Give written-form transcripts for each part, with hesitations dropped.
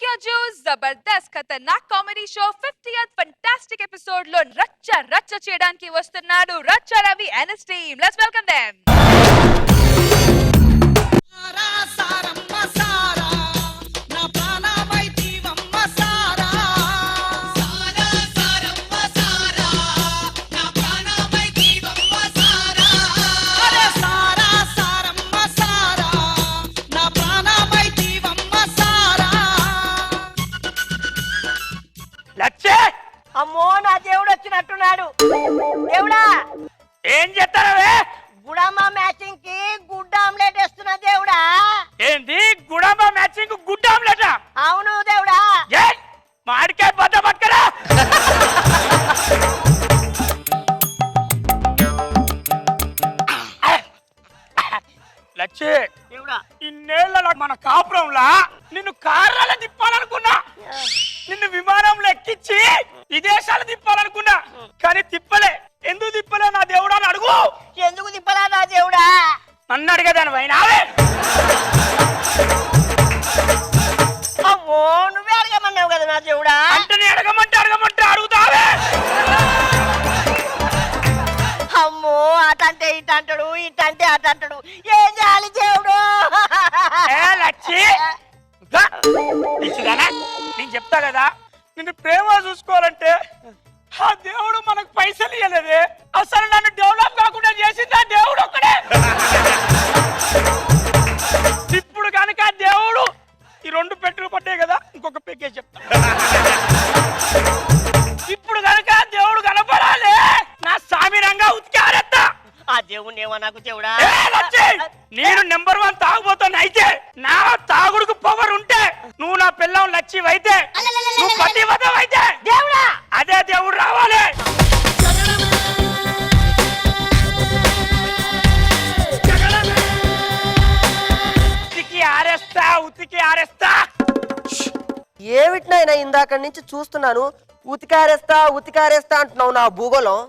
क्यों जूस जबरदस्त खतरनाक comedy show 50th fantastic episode లో రచ్చ చేయడానికి వస్తున్నాడు రచ్చ Ravi and his team. Let's welcome them. అమ్మో నా దేవుడు వచ్చినట్టున్నాడు. దేవుడా ఏం చేస్తారవే? గుడమ్మ మ్యాచింగ్ కి గుడ్ ఆమ్లెట్ వేస్తున్నా దేవుడా. ఏంది గుడమ్మ మ్యాచింగ్ గుడ్ ఆమ్లెట్? అవును దేవుడా. మాడికాయ బద్ద పక్కరా. లచ్చే దేవుడా, ఇన్నేళ్ళ మన కాపురంలా నిన్ను కార్యాల తిప్పాలనుకున్నా, నిన్ను విమానంలో ఎక్కించి విదేశాలు తిప్పాలనుకున్నా, కానీ తిప్పలే. ఎందుకు తిప్పలే నా దేవుడా అని అడుగు. ఎందుకు తిప్పలా నా దేవుడా? నన్ను అడిగేదాని వైనావే. అమ్మో నువ్వే అడగమన్నావు కదా నా దేవుడా. అంటే నీ అడగమంటే అడుగుతావే. అమ్మో అటంటే ఇట అంటాడు, ఇటంటే అట అంటాడు. ఏం చేయాలి దేవుడు? లచ్చి నేను చెప్తా కదా, నిన్ను ప్రేమ చూసుకోవాలంటే ఆ దేవుడు మనకు పైసలు ఇవ్వలేదే. అసలు నన్ను డెవలప్ కాకుండా చేసింది ఆ దేవుడు ఒక్కడే. ఇప్పుడు కనుక దేవుడు ఈ 2 పెట్టులు పట్టాయి కదా, ఇంకొక పెక్కే చెప్తా. ఇప్పుడు కనుక దేవుడు కనపడాలి, నా సామిరంగా ఉతికారెత్తా. ఆ దేవుడు ఏమో నాకు దేవుడా. నేను నెంబర్ 1 తాగుబోతాను. అయితే నా తాగుడుకు పవర్ ఉంటే నువ్వు నా పిల్లం లచ్చివైతే, నువ్వు పతివతవైతే దేవుడా అదే దేవుడు రావాలి. ఉతికి ఆరేస్తా. ఏమిటినైనా ఇందాక నుంచి చూస్తున్నాను, ఉతికారేస్తా అంటున్నావు. నా భూగోళం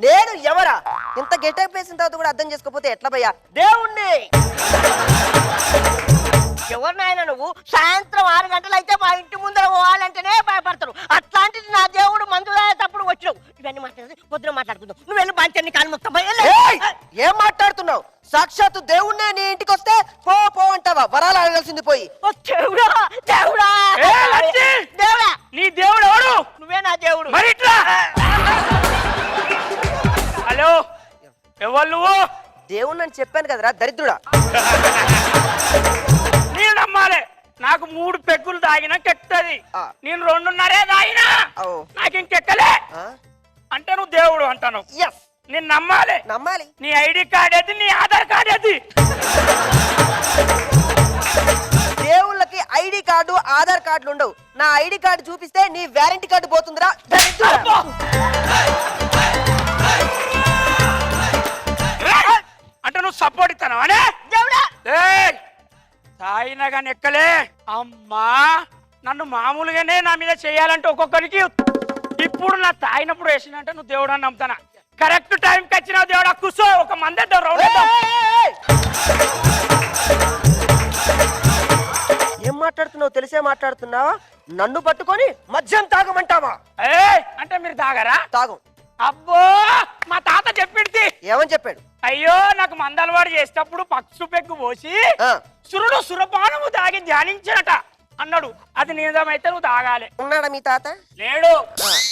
నేను ఎవరా? ఇంత గెటప్ వేసిన తర్వాత కూడా అర్థం చేసుకోకపోతే ఎట్లా భయ్యా? దేవుణ్ణి. ఎవరినైనా నువ్వు సాయంత్రం 6 గంటలు అయితే మా ఇంటి ముందర పోవాలంటేనే భయపడతారు. అట్లాంటిది నా దేవుడు మందు తాగేటప్పుడు వచ్చినావు. ఇవన్నీ మాట్లాడి పొద్దున మాట్లాడుకుందాం. నువ్వు వెళ్ళి బాంచన్ని కాలు మొత్తం. ఏం మాట్లాడుతున్నావు? సాక్షాత్తు దేవుణ్ణే నీ ఇంటికి వస్తే పో అంటావా? వరాలు అడగాల్సింది పోయి. దేవుడా దేవుడా దేవుడా. నీ దేవుడు ఎవడు? నువ్వే నా దేవుడు. మరి ఇట్లా. హలో, ఎవరు నువ్వు? దేవుణ్ణి అని చెప్పాను కదరా దరిద్రుడా. నేను నమ్మాలి. నాకు 3 పెగ్గులు తాగినా కెక్కది. నేను 2.5 తాగినా నాకు ఇంకెక్కలే. అంటే నువ్వు దేవుడు అంటాను. నేను నమ్మాలి. నీ ఐడి కార్డ్ ఏది? నీ ఆధార్ కార్డ్ ఏది? దేవుళ్ళకి ఐడి కార్డు ఆధార్ కార్డులు ఉండవు. నా ఐడి కార్డు చూపిస్తే నీ వారంటీ కార్డు పోతుందిరా. అంటే నువ్వు సపోర్ట్ ఇస్తాను అనే తాయినగా నెక్కలే. అమ్మా నన్ను మామూలుగానే నా మీద చేయాలంటే ఒక్కొక్కరికి. ఇప్పుడు నా తాయినప్పుడు వేసినంటే నువ్వు దేవుడు అని నమ్ముతానా? కరెక్ట్ టైంకి వచ్చినావు దేవుడా. కూర్చో, ఒక మందేద్దాం, రౌండ్ వేద్దాం. ఏం మాట్లాడుతున్నావు? తెలిసే మాట్లాడుతున్నావా? నన్ను పట్టుకొని మద్యం తాగమంటావా? అంటే మీరు తాగరా? తాగం. అబ్బో మా తాత చెప్పింది. ఏమని చెప్పాడు? అయ్యో నాకు మందలవాడు చేసేటప్పుడు పక్షు పెగ్గు పోసి సురుడు సురపానము తాగి ధ్యానించినట అన్నాడు. అది నిజమైతే నువ్వు తాగాలి. ఉన్నాడా మీ తాత? లేడు.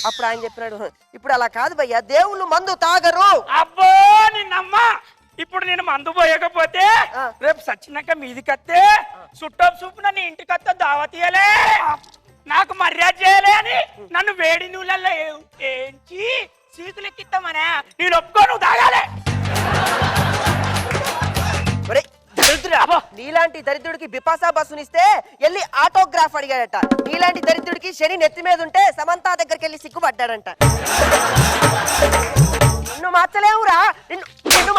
అప్పుడు ఆయన చెప్పినాడు. ఇప్పుడు అలా కాదు భయ్యా, దేవుళ్ళు మందు తాగరు. అబ్బో నిన్నమ్మా. ఇప్పుడు నేను మందు పోయకపోతే రేపు సచ్చినాక మీదికత్తే చుట్టం చూపున నీ ఇంటికత్తే దావతీయలే, నాకు మర్యాద చేయలే అని నన్ను వేడి నూనెల్లో ఏంచి సీకులెక్కిస్తామనే. నేను ఒప్పుకో, నువ్వు తాగాలి. నీలాంటి దరిద్రుడికి బిపాసా బస్సునిస్తే వెళ్ళి ఆటోగ్రాఫ్ అడిగాడట. నీలాంటి దరిద్రుడికి శని నెత్తి మీద ఉంటే సమంతా దగ్గరికి వెళ్ళి సిగ్గుపడ్డాడంట. నిన్ను మార్చలేవురా. నిన్ను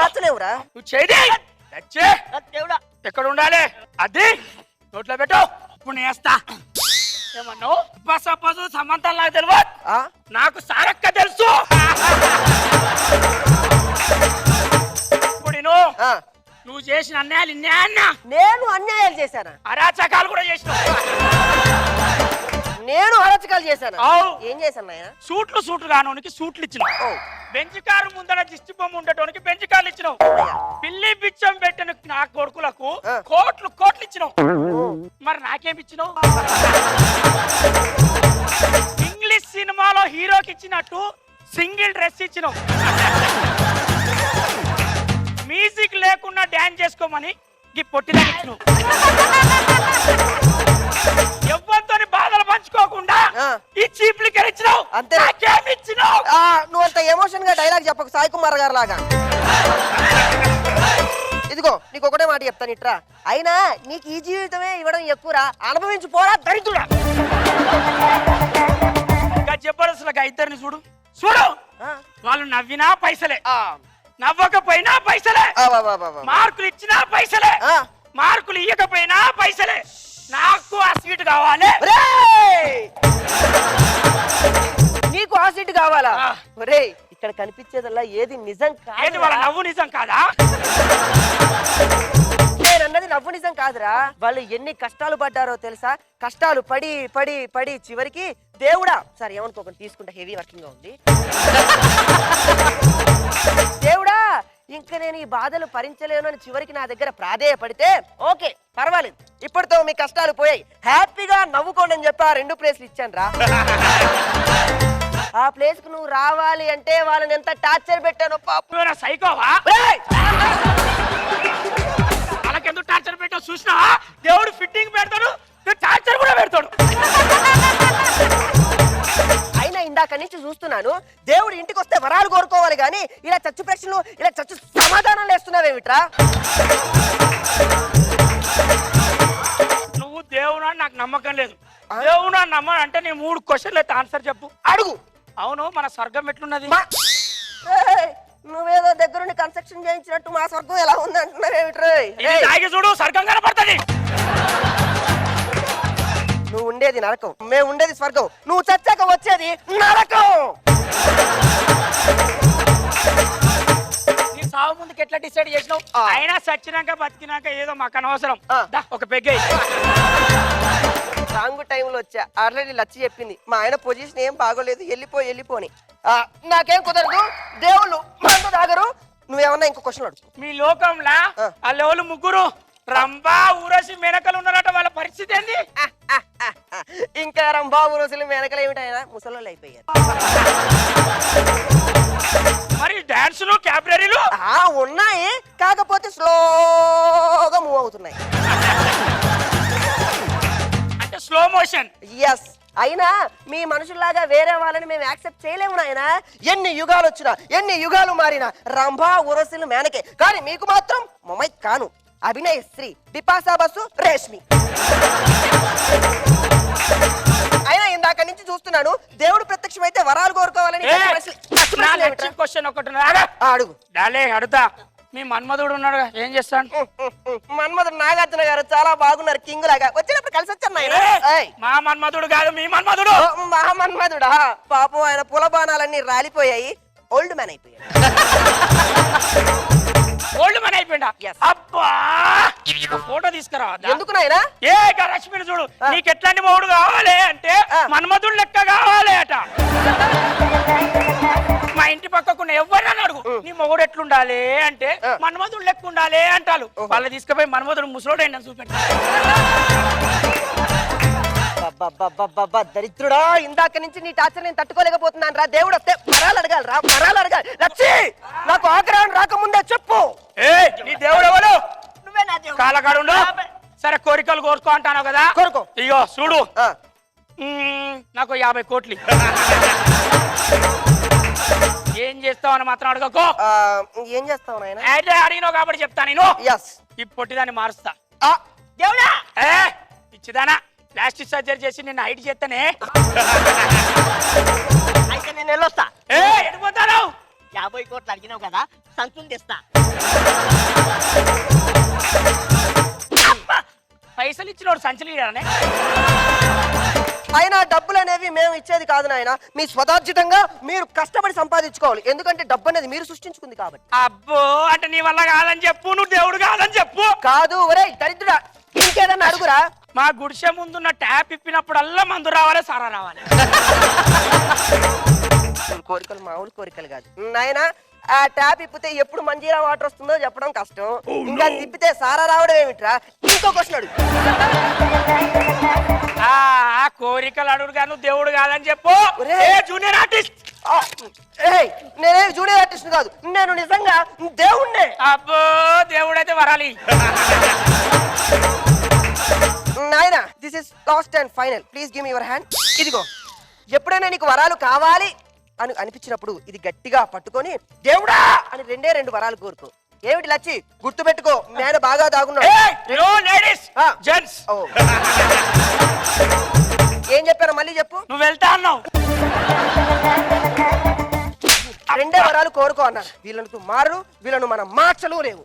మార్చలేవురా. నువ్వు చేయి. ఎక్కడ ఉండాలి అది నోట్లో పెట్టు. ఇప్పుడు నేస్తా. ఏమన్నావు? బస్సు సమంతం నాకు తెలియదు, నాకు సారక్క తెలుసు. ఇప్పుడు నువ్వు చేసిన అన్యాయాలు ఇన్నే అన్నా. నేను అన్యాయాలు చేశానా? అరాచకాలు కూడా చేసినావు. నేను అరచకాలు చేశాను. అవు. ఏం చేశాను నాయన? సూట్లు కానోనికి సూట్లు ఇచ్చినావు. బెంచ్ కారు ముందర దిష్టి బొమ్మ ఉండటానికి బెంచ్ కార్లు ఇచ్చినావు. పిల్లి బిచ్చం పెట్టిన నా కొడుకులకు కోట్లు ఇచ్చినావు. మరి నాకేం ఇచ్చినావు? ఇంగ్లీష్ సినిమాలో హీరోకి ఇచ్చినట్టు సింగిల్ డ్రెస్ ఇచ్చినావు. మ్యూజిక్ లేకుండా డాన్స్ చేసుకోమని ఈ పొట్టిదాన్ని ఇచ్చినావు. ఎవరితోని బాధలు పంచుకోకుండా ఈ చీప్ లిక్కర్ ఇచ్చినావు. అంతే. నాకేం ఇచ్చినావు? నువ్వు అంత ఎమోషన్ గా డైలాగ్ చెప్పకు సాయి కుమార్ గారు లాగా. ఇదిగో నీకు ఒకటే మాట చెప్తాను ఇట్రా. అయినా నీకు ఈ జీవితమే ఇవ్వడం ఎక్కువరా, అనుభవించి పోరా దరిద్రుడా. ఇంకా జబర్దస్త్గా ఇద్దరిని చూడు. వాళ్ళు నవ్వినా పైసలే, నవ్వకపోయినా పైసలే, మార్కులు ఇచ్చినా పైసలే, మార్కులు ఇవ్వకపోయినా పైసలే. నాకు ఆ సీట్ కావాలి. నీకు ఆ సీట్ కావాలా? ఒరే ఇక్కడ కనిపించేదల్లా ఏది నిజం ఏది వాళ్ళ కాదు. నవ్వు నిజం కాదా? నేనన్నది నవ్వు నిజం కాదురా. వాళ్ళు ఎన్ని కష్టాలు పడ్డారో తెలుసా? కష్టాలు పడి పడి పడి చివరికి దేవుడా, సరే ఏమనుకోకుండా తీసుకుంటా, హెవీ వర్కింగ్ గా ఉంది. దేవుడా ఇంకా నేను ఈ బాధలు భరించలేను అని చివరికి నా దగ్గర ప్రాధేయపడితే ఓకే పర్వాలేదు, ఇప్పటితో మీ కష్టాలు పోయాయి, హ్యాపీగా నవ్వుకోండి అని చెప్పి ఆ 2 ప్లేస్లు ఇచ్చాను రా. ఆ ప్లేస్ కు నువ్వు రావాలి అంటే వాళ్ళని ఎంత టార్చర్ పెట్టానో పాపం. సైకోవా? వాళ్ళకెందుకు టార్చర్ పెట్టావు చూసినా? దేవుడు ఫిట్టింగ్ పెడతాడు, టార్చర్ కూడా పెడతాడు. అయినా ఇందాక నుంచి చూస్తున్నాను దేవుడు ఇంటికి వస్తే వరాలు కోరుకోవాలి గాని ఇలా చచ్చు ప్రశ్నలు, ఇలా చచ్చు సమాధానాలు వేస్తున్నావేమిట్రా? నువ్వు దేవుడు అని నాకు నమ్మకం లేదు. దేవుడు అని నమ్మనంటే నేను 3 క్వశ్చన్లు అయితే ఆన్సర్ చెప్పు. అడుగు. అవును, మన స్వర్గం ఎట్లున్నది? ఏయ్, నువ్వేదో దగ్గరుండి కన్స్ట్రక్షన్ చేయించినట్టు మా స్వర్గం ఎలా ఉంది అంటున్నావేమిట్రా? ఇది తాగి చూడు, స్వర్గం కనపడుతుంది. నువ్వు ఉండేది నరకం, మేము ఉండేది స్వర్గం, నువ్వు చచ్చాక వచ్చేది నరకం. నీ సావు ముందుకు ఎట్లా డిసైడ్ చేసినావు? అయినా చచ్చినాక బతికినాక ఏదో మాకు అనవసరం. ఒక పెగ్గే. రాంగ్ టైంలో వచ్చా, ఆల్రెడీ లచ్చి చెప్పింది మా ఆయన పొజిషన్ ఏం బాగోలేదు, వెళ్ళిపోని. నాకేం కుదరదు, దేవుళ్ళు మందు తాగరు. నువ్వేమన్నా ఇంకో క్వశ్చన్ అడుగు. మీ లోకంలా ఆ లెవెల్ ముగ్గురు రంభా ఊరసి మెనకలు ఉన్నారట, వాళ్ళ పరిస్థితి ఏంది? ఇంకా రంబాబు రోజులు వెనకలు ఏమిటైనా ముసలోళ్ళు అయిపోయారు. మరి డాన్సులు క్యాబరేరీలు ఉన్నాయి, కాకపోతే స్లోగా మూవ్ అవుతున్నాయి. అంటే స్లో మోషన్. ఎస్. అయినా మీ మనుషుల్లాగా వేరే వాళ్ళని మేము యాక్సెప్ట్ చేయలేము నాయన. ఎన్ని యుగాలు వచ్చినా, ఎన్ని యుగాలు మారినా రంభా ఉరసులు మేనకే, కానీ మీకు మాత్రం మొమైత్ కాను, అభినయ శ్రీ, బిపాసా బసు, రేష్మి. అయినా ఇందాక నుంచి చూస్తున్నాను దేవుడు ప్రత్యక్షమైతే వరాలు కోరుకోవాలని. క్వశ్చన్ ఒకటి అడుగు. డాలే అడుగుతా. మీ మన్మధుడు ఉన్నాడు, ఏం చేస్తాడు? మన్మధుడు నాగార్జున గారు చాలా బాగున్నారు, కింగ్ లాగా. వచ్చినప్పుడు కలిసి వచ్చాను నాయన. మా మన్మధుడు కాదు, మీ మన్మధుడు. మా మన్మధుడా? పాపం ఆయన పులబాణాలన్నీ రాలిపోయాయి, ఓల్డ్ మ్యాన్ అయిపోయాడు. ఓల్డ్ మ్యాన్ అయిపోయిందా? అబ్బా, ఫోటో తీసుకురా. ఎందుకు నాయనా? ఏ రశ్మిని చూడు, నీకు ఎట్లాంటి మొగుడు కావాలి అంటే మన్మధుడు లెక్క కావాలి అట. మా ఇంటి పక్కకున్న ఎవరైనా అడుగు, నీ మొగుడు ఎట్లుండాలి అంటే మన్మధుడు లెక్క ఉండాలి అంటారు. వాళ్ళు తీసుకుపోయి మన్మధుడు ముసలోడు అయినా చూపెట్టారు. దరిద్రుడా, ఇందాక నుంచి నీ టార్చర్ నేను తట్టుకోలేకపోతున్నాను రా. దేవుడు వస్తే వరాలు అడగాలి రా, వరాలు అడగాలి. లచ్చి, నాకు ఆగ్రహం రాకముందే చెప్పు. నీ దేవుడు ఎవరు? నువ్వే నా దేవుడు. కాలకాడు. సరే, కోరికలు కోరుకో అంటాను కదా, కోరుకో. ఇగో చూడు, నాకు 50 కోట్లు. ఏం చేస్తావు అని మాత్రం అడగకో. ఏం చేస్తావు నాయన? అయితే అడిగినావు కాబట్టి చెప్తా. నేను ఎస్, ఈ పొట్టిదాన్ని మారుస్తా. దేవుడా, పిచ్చిదానా, ప్లాస్టిక్ సర్జరీ చేసి నిన్ను హైట్ చేస్తానే. అయితే నేను వెళ్ళొస్తా. ఎడిపోతాను. 50 కోట్లు అడిగినావు కదా, సంచులు తెస్తా. పైసలు ఇచ్చినోడు సంచలు ఇయ్యాడనే. అయినా డబ్బులు అనేవి మేము ఇచ్చేది కాదు నాయన, మీ స్వదార్జితంగా మీరు కష్టపడి సంపాదించుకోవాలి. ఎందుకంటే డబ్బు అనేది మీరు సృష్టించుకుంది కాబట్టి. అబ్బో అంటే నీ వల్ల కాదని చెప్పు, నువ్వు దేవుడు కాదని చెప్పు. కాదు ఒరే దరిద్రుడా, ఇంకేదన్నా అడుగురా. మా గుడిసె ముందున్న ట్యాప్ ఇప్పినప్పుడల్లా మందు రావాలి, సారా రావాలి. కోరికలు మామూలు కోరికలు కాదు నాయన. ఆ ట్యాప్ ఇప్పితే ఎప్పుడు మంజీరా వాటర్ వస్తుందో చెప్పడం కష్టం, ఇంకా తిప్పితే సారా రావడం ఏమిట్రా? ఇంకో క్వశ్చన్ అడుగు. ఆ కోరికలు అడుగుగా నువ్వు దేవుడు కాదని చెప్పు. Junior artist. నేనే జూనియర్ ఆర్టిస్ట్ కాదు, నేను నిజంగా దేవుణ్ణే. అబ్బో దేవుడైతే వరాలి. నాయనా this is last and final, please give me your hand. ఇదిగో, ఎప్పుడైనా నీకు వరాలు కావాలి అని అనిపించినప్పుడు ఇది గట్టిగా పట్టుకొని దేవుడా అని రెండు వరాలు కోరుకో. ఏమిటి లచ్చి, గుర్తు పెట్టుకో, నేను బాగా దాగున్నాడు. ఏం చెప్పారో మళ్ళీ చెప్పు. నువ్వు వెళ్తా అన్నావు. రెండే వరాలు కోరుకో అన్నారు. వీళ్ళను మారు, వీళ్ళను మనం మార్చలు లేవు.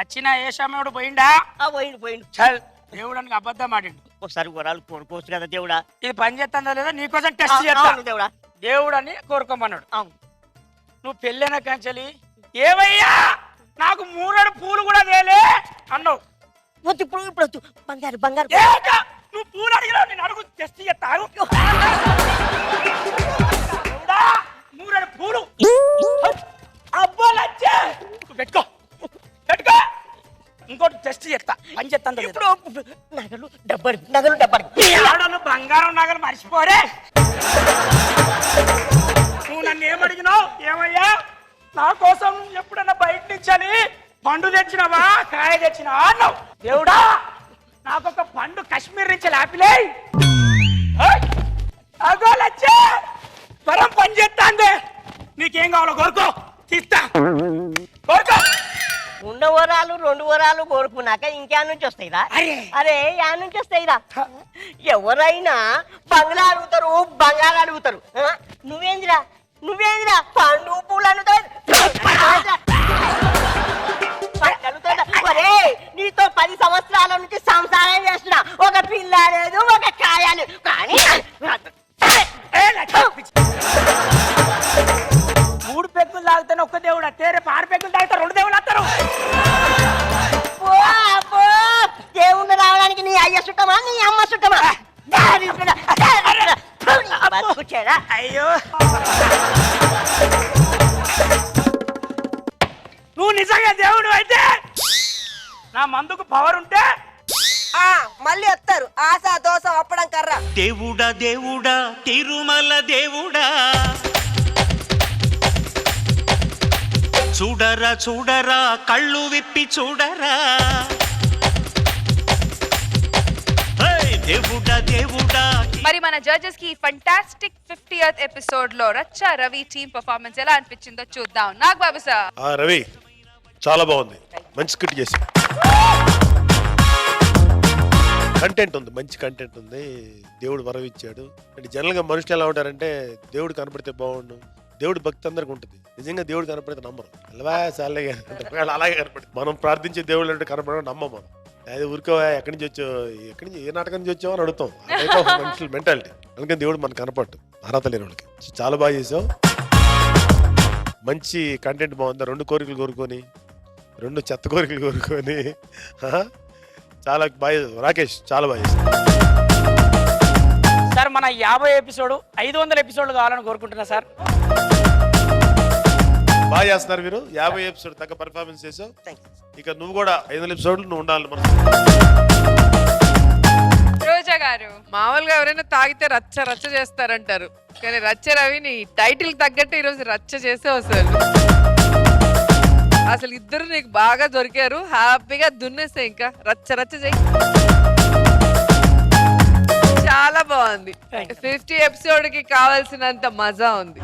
వచ్చిన ఏ సమయుడు పోయిండా? పోయిండు. చల్, దేవుడానికి అబద్ధం ఆడిండు. ఒకసారి వరాలు కోరుకోవచ్చు కదా దేవుడా. ఇది పని చేస్తుందా లేదా నీకోసం టెస్ట్ చేస్తా. దేవుడా, దేవుడు అని కోరుకోమన్నాడు. అవును. నువ్వు పెళ్ళైన కంచెలి ఏవయ్యా నాకు 3 పూలు కూడా తేలే అన్నావు. వద్దు, ఇప్పుడు వద్దు. బంగారు ఏక, నువ్వు పూలు అడిగినావు, నేను అడుగు టెస్ట్ చేస్తాను. 3 పూలు. అబ్బో లచ్చే, పెట్టుకో. ఇంకోటి టెస్ట్ చేస్తా, పని చేస్తాను. ఇప్పుడు నగలు డబ్బరు బంగారం నగలు మర్చిపోరే. నువ్వు నన్ను ఏమడిగినావు? ఏమయ్యా నా కోసం ఎప్పుడన్నా బయట నుంచని పండు తెచ్చినావా, కాయ తెచ్చినావా అన్నావు. దేవుడా నాకొక పండు కాశ్మీర్ నుంచి లాపిలే. అగోలచ్చే వరం పని చేస్తాందే. నీకేం కావాలో కోరుకో, తీస్తా. కోరుకో. ఉన్న వరాలు 2 వరాలు కోరుకున్నాక ఇంకే నుంచి వస్తాయిరా? అరే యా నుంచి వస్తాయిరా? ఎవరైనా బంగ్లా అడుగుతారు, బంగారు అడుగుతారు. నువ్వేందిరా పండు పూలు అడుగుతావు. నీతో 10 సంవత్సరాల నుంచి సంసారం చేస్తున్నా, ఒక పిల్ల లేదు, ఒక కాయ లేదు. కానీ 3 పెగ్గులు తాగుతాను ఒక్క దేవుడు అత్తే, రేపు 6 పెగ్గులు తాగుతారు 2 దేవుళ్ళు వస్తారు. దేవుణ్ణి రావడానికి నీ అయ్య చుట్టమా, నీ అమ్మ చుట్టమా? అయ్యో నువ్వు నిజంగా దేవుడు అయితే నా మందుకు పవర్ ఉంటే మళ్ళీ వస్తారు ఆశ దోశ అప్పడం కర్ర. దేవుడా దేవుడా తిరుమల దేవుడా, చూడరా చూడరా కళ్ళు విప్పి చూడరా. దేవుడా దేవుడా. మరి మన జడ్జెస్ కి ఫంటాస్టిక్ 50th ఎపిసోడ్ లో రచ్చా రవి టీమ్ పర్ఫార్మెన్స్ ఎలా అనిపించిందో చూద్దాం. నాగబాబు సార్. రవి చాలా బాగుంది, మంచి స్కిట్ చేసి, కంటెంట్ ఉంది, మంచి కంటెంట్ ఉంది. దేవుడు వరం ఇచ్చాడు. అంటే జనరల్ గా మనుషులు ఎలా ఉంటారంటే దేవుడు కనపడితే బాగుండు, దేవుడు భక్తి అందరికి ఉంటుంది. నిజంగా దేవుడు కనపడితే నమ్మరు, అలాగే అలాగే కనపడి మనం ప్రార్థించే దేవుడు అంటే కనపడడం నమ్మం. మనం అది ఊరికో ఎక్కడి నుంచి వచ్చావు, ఎక్కడి నుంచి ఏ నాటకం నుంచి వచ్చావు అని అడుగుతాం. మనుషుల మెంటాలిటీ. అందుకని దేవుడు మనకు కనపడ్డు, అర్హత లేని వాళ్ళకి. చాలా బాగా చేసావు, మంచి కంటెంట్ బాగుంది. 2 కోరికలు కోరుకొని 2 చెత్త కోరికలు కోరుకొని చాలా బాగా. రాకేష్ చాలా బాగా చేశారు సార్. మన 50 ఎపిసోడ్ 500 ఎపిసోడ్లు కావాలని కోరుకుంటున్నా సార్. బాగా చేస్తున్నారు మీరు. 50 ఎపిసోడ్ తగ్గ పర్ఫార్మెన్స్ చేసావు. ఇక నువ్వు కూడా 500 ఎపిసోడ్లు నువ్వు ఉండాలి. మనం రోజా గారు, మామూలుగా ఎవరైనా తాగితే రచ్చ రచ్చ చేస్తారంటారు, కానీ రచ్చ రవిని టైటిల్ తగ్గట్టు ఈరోజు రచ్చ చేసే అసలు ఇద్దరు నీకు బాగా దొరికారు. హ్యాపీగా దున్నేస్తే ఇంకా రచ్చ రచ్చ చేయి. చాలా బాగుంది. 50 ఎపిసోడ్ కి కావాల్సినంత మజా ఉంది.